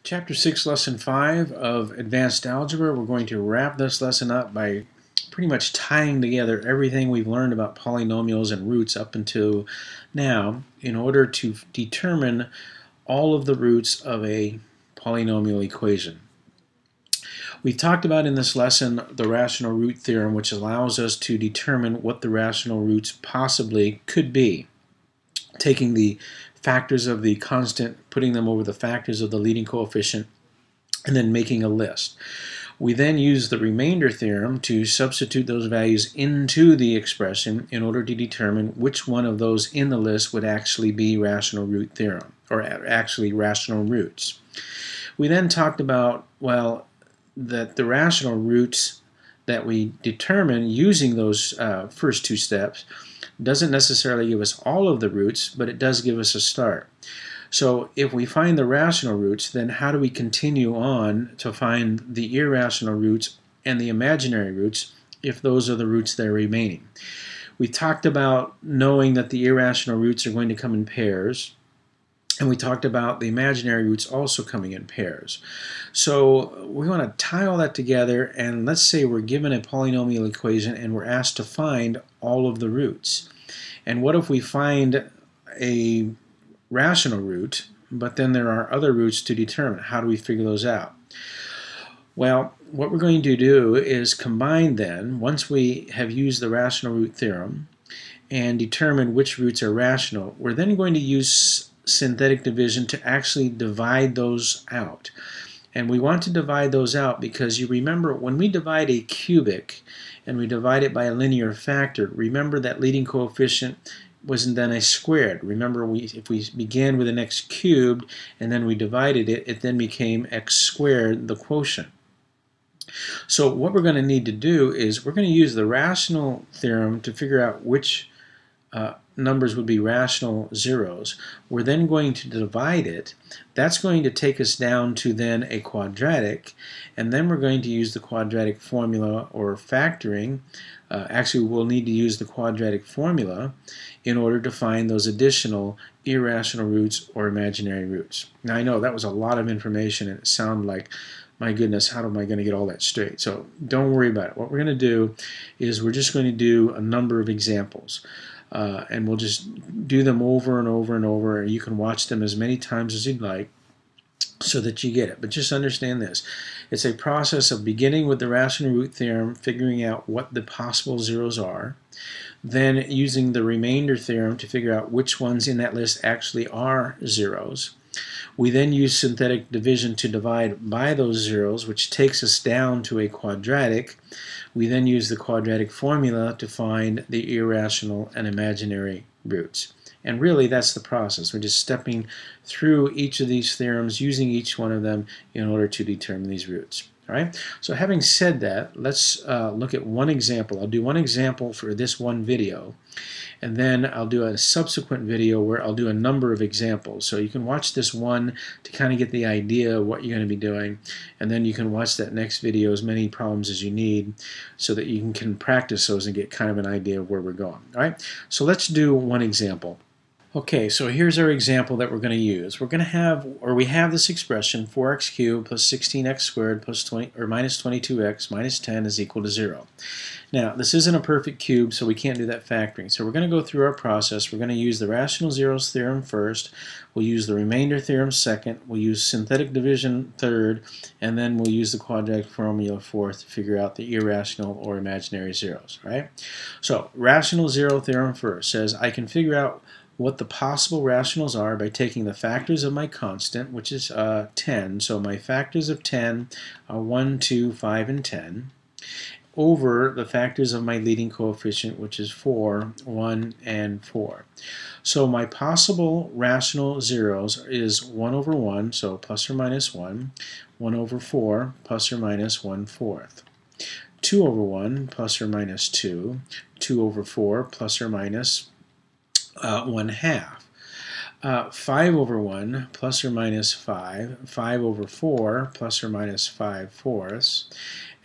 Chapter 6, Lesson 5 of Advanced Algebra. We're going to wrap this lesson up by pretty much tying together everything we've learned about polynomials and roots up until now in order to determine all of the roots of a polynomial equation. We've talked about in this lesson the rational root theorem, which allows us to determine what the rational roots possibly could be, taking the factors of the constant, putting them over the factors of the leading coefficient, and then making a list. We then use the remainder theorem to substitute those values into the expression in order to determine which one of those in the list would actually be rational root theorem, or actually rational roots. We then talked about, well, that the rational roots that we determine using those first two steps doesn't necessarily give us all of the roots, but it does give us a start. So if we find the rational roots, then how do we continue on to find the irrational roots and the imaginary roots if those are the roots that are remaining? We talked about knowing that the irrational roots are going to come in pairs, and we talked about the imaginary roots also coming in pairs. So we want to tie all that together, and let's say we're given a polynomial equation and we're asked to find all of the roots. And what if we find a rational root, but then there are other roots to determine? How do we figure those out? Well, what we're going to do is combine then, once we have used the rational root theorem and determined which roots are rational, we're then going to use synthetic division to actually divide those out. And we want to divide those out because you remember when we divide a cubic and we divide it by a linear factor, remember that leading coefficient wasn't then a squared. Remember, if we began with an x cubed and then we divided it, it then became x squared, the quotient. So what we're going to need to do is we're going to use the rational theorem to figure out which numbers would be rational zeros. We're then going to divide it. That's going to take us down to then a quadratic, and then we're going to use the quadratic formula or factoring. Actually, we'll need to use the quadratic formula in order to find those additional irrational roots or imaginary roots. Now, I know that was a lot of information and it sounded like, my goodness, how am I going to get all that straight? So don't worry about it. What we're going to do is we're just going to do a number of examples. And we'll just do them over and over and over, and you can watch them as many times as you'd like so that you get it. But just understand this. It's a process of beginning with the rational root theorem, figuring out what the possible zeros are, then using the remainder theorem to figure out which ones in that list actually are zeros. We then use synthetic division to divide by those zeros, which takes us down to a quadratic. We then use the quadratic formula to find the irrational and imaginary roots. And really, that's the process. We're just stepping through each of these theorems, using each one of them in order to determine these roots. All right? So having said that, let's look at one example. I'll do one example for this one video, and then I'll do a subsequent video where I'll do a number of examples. So you can watch this one to kind of get the idea of what you're going to be doing, and then you can watch that next video, as many problems as you need, so that you can practice those and get kind of an idea of where we're going. All right? So let's do one example. Okay, so here's our example that we're going to use. We're going to have, or we have this expression, 4x cubed plus 16x squared plus 20 or minus 22x minus 10 is equal to 0. Now, this isn't a perfect cube, so we can't do that factoring. So we're going to go through our process. We're going to use the rational zeros theorem first. We'll use the remainder theorem second. We'll use synthetic division third, and then we'll use the quadratic formula fourth to figure out the irrational or imaginary zeros. Right? So rational zero theorem first says I can figure out what the possible rationals are by taking the factors of my constant, which is 10. So my factors of 10 are 1, 2, 5, and 10, over the factors of my leading coefficient, which is 4, 1, and 4. So my possible rational zeros is 1 over 1, so plus or minus 1, 1 over 4, plus or minus 1/4, 2 over 1, plus or minus 2, 2 over 4, plus or minus 1/2. 5 over 1 plus or minus 5, 5 over 4 plus or minus 5/4,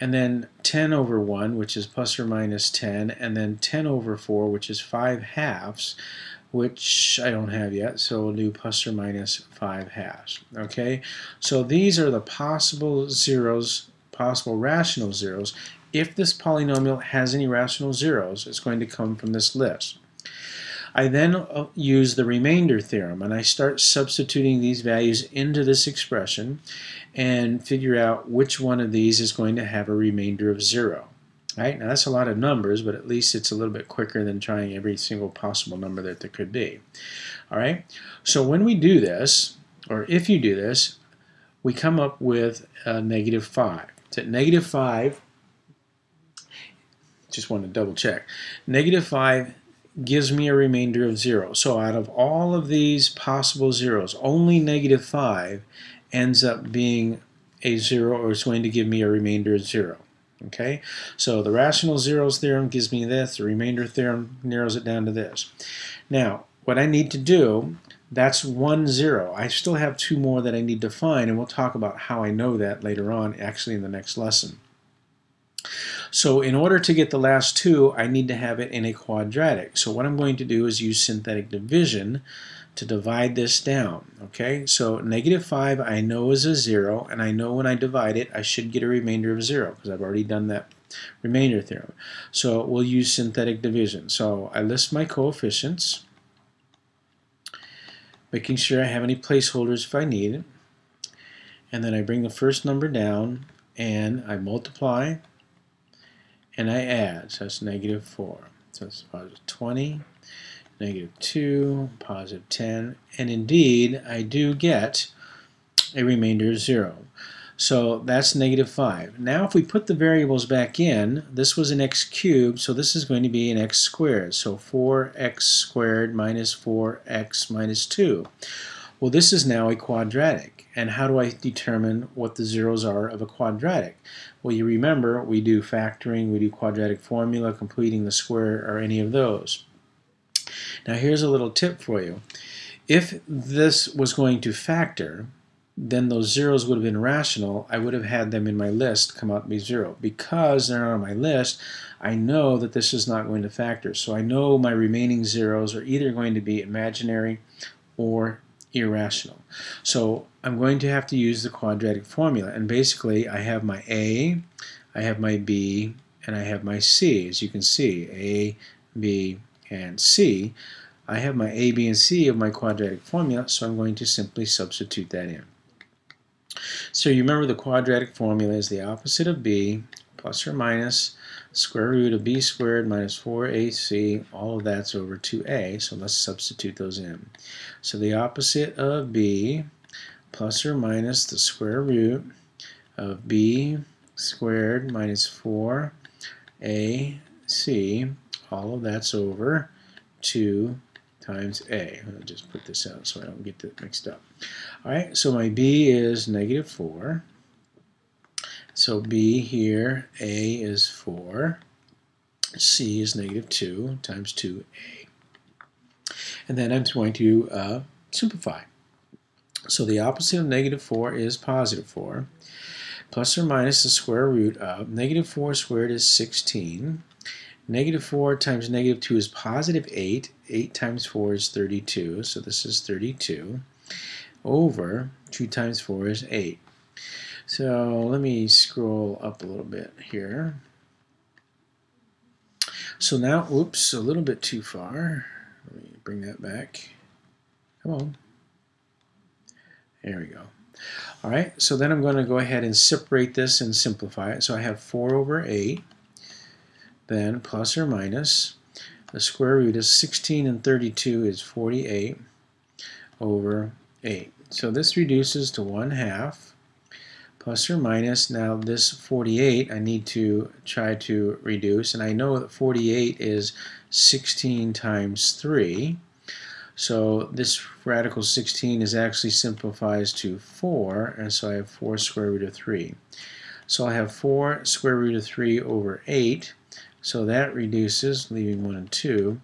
and then 10 over 1, which is plus or minus 10, and then 10 over 4, which is 5/2, which I don't have yet, so we'll do plus or minus 5/2. Okay, so these are the possible zeros, possible rational zeros. If this polynomial has any rational zeros, it's going to come from this list. I then use the remainder theorem, and I start substituting these values into this expression and figure out which one of these is going to have a remainder of 0. Right? Now that's a lot of numbers, but at least it's a little bit quicker than trying every single possible number that there could be. All right? So when we do this, or if you do this, we come up with -5. So at -5, just want to double check, -5 gives me a remainder of 0. So out of all of these possible zeros, only -5 ends up being a 0, or it's going to give me a remainder of 0. Okay, so the rational zeros theorem gives me this, the remainder theorem narrows it down to this. Now, what I need to do, that's 1 0. I still have 2 more that I need to find, and we'll talk about how I know that later on, actually in the next lesson. So in order to get the last 2, I need to have it in a quadratic. So what I'm going to do is use synthetic division to divide this down. Okay, so -5 I know is a 0, and I know when I divide it I should get a remainder of 0 because I've already done that remainder theorem. So we'll use synthetic division. So I list my coefficients, making sure I have any placeholders if I need it, and then I bring the first number down and I multiply and I add. So that's -4. So it's positive 20. -2, positive 10, and indeed I do get a remainder of 0. So that's -5. Now if we put the variables back in, this was an x cubed, so this is going to be an x squared. So 4x squared minus 4x minus 2. Well, this is now a quadratic. And how do I determine what the zeros are of a quadratic? Well, you remember we do factoring, we do quadratic formula, completing the square, or any of those. Now here's a little tip for you. If this was going to factor, then those zeros would have been rational. I would have had them in my list come out to be 0. Because they're not on my list, I know that this is not going to factor. So I know my remaining zeros are either going to be imaginary or irrational. So I'm going to have to use the quadratic formula. And basically I have my A, I have my B, and I have my C. As you can see, A, B, and C. I have my A, B, and C of my quadratic formula, so I'm going to simply substitute that in. So you remember the quadratic formula is the opposite of B plus or minus square root of B squared minus 4AC. All of that's over 2A, so let's substitute those in. So the opposite of B plus or minus the square root of B squared minus 4AC. All of that's over 2 times A. I'll just put this out so I don't get that mixed up. All right, so my B is -4. So B here, A is 4. C is -2 times 2A. And then I'm going to simplify. So the opposite of -4 is +4. Plus or minus the square root of -4 squared is 16. -4 times -2 is +8. 8 times 4 is 32. So this is 32 over 2 times 4 is 8. So let me scroll up a little bit here. So now, oops, a little bit too far. Let me bring that back. Come on. There we go. All right, so then I'm going to go ahead and separate this and simplify it. So I have 4 over 8. Then plus or minus, the square root is 16 and 32 is 48 over 8. So this reduces to 1/2 plus or minus. Now this 48 I need to try to reduce, and I know that 48 is 16 times 3. So this radical 16 is actually simplifies to 4, and so I have 4 square root of 3. So I have 4 square root of 3 over 8. So that reduces, leaving 1 and 2.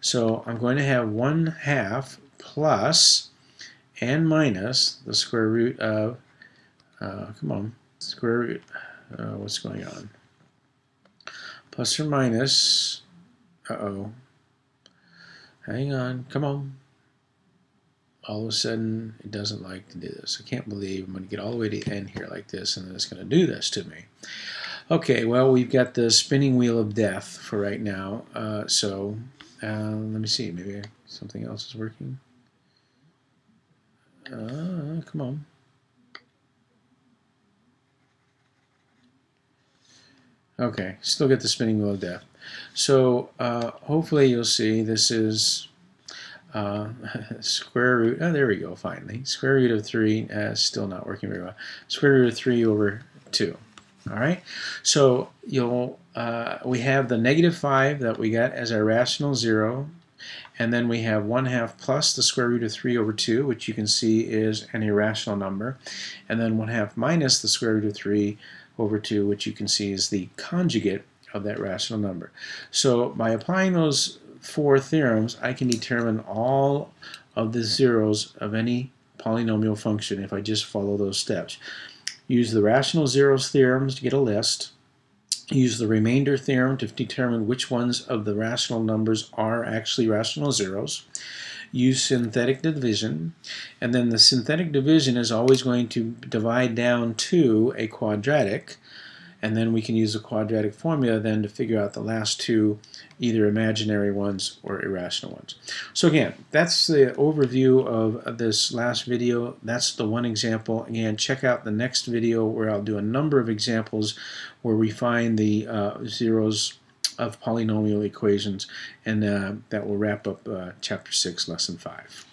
So I'm going to have 1/2 plus and minus the square root of, come on, square root, what's going on? Plus or minus, Hang on, come on. All of a sudden, it doesn't like to do this. I can't believe I'm going to get all the way to the end here like this, and then it's going to do this to me. Okay, well, we've got the spinning wheel of death for right now. Let me see. Maybe something else is working. Come on. Okay, still get the spinning wheel of death. So hopefully you'll see this is square root. Oh, there we go. Finally, square root of 3. Still not working very well. Square root of 3 over 2. All right. So we have the -5 that we got as our rational 0. And then we have 1/2 plus the square root of 3 over 2, which you can see is an irrational number. And then 1/2 minus the square root of 3 over 2, which you can see is the conjugate of that rational number. So by applying those 4 theorems, I can determine all of the zeros of any polynomial function if I just follow those steps. Use the rational zeros theorems to get a list. Use the remainder theorem to determine which ones of the rational numbers are actually rational zeros. Use synthetic division, and then the synthetic division is always going to divide down to a quadratic, and then we can use the quadratic formula then to figure out the last two, either imaginary ones or irrational ones. So again, that's the overview of this last video. That's the one example. Again, check out the next video where I'll do a number of examples where we find the zeros of polynomial equations, and that will wrap up Chapter 6, Lesson 5.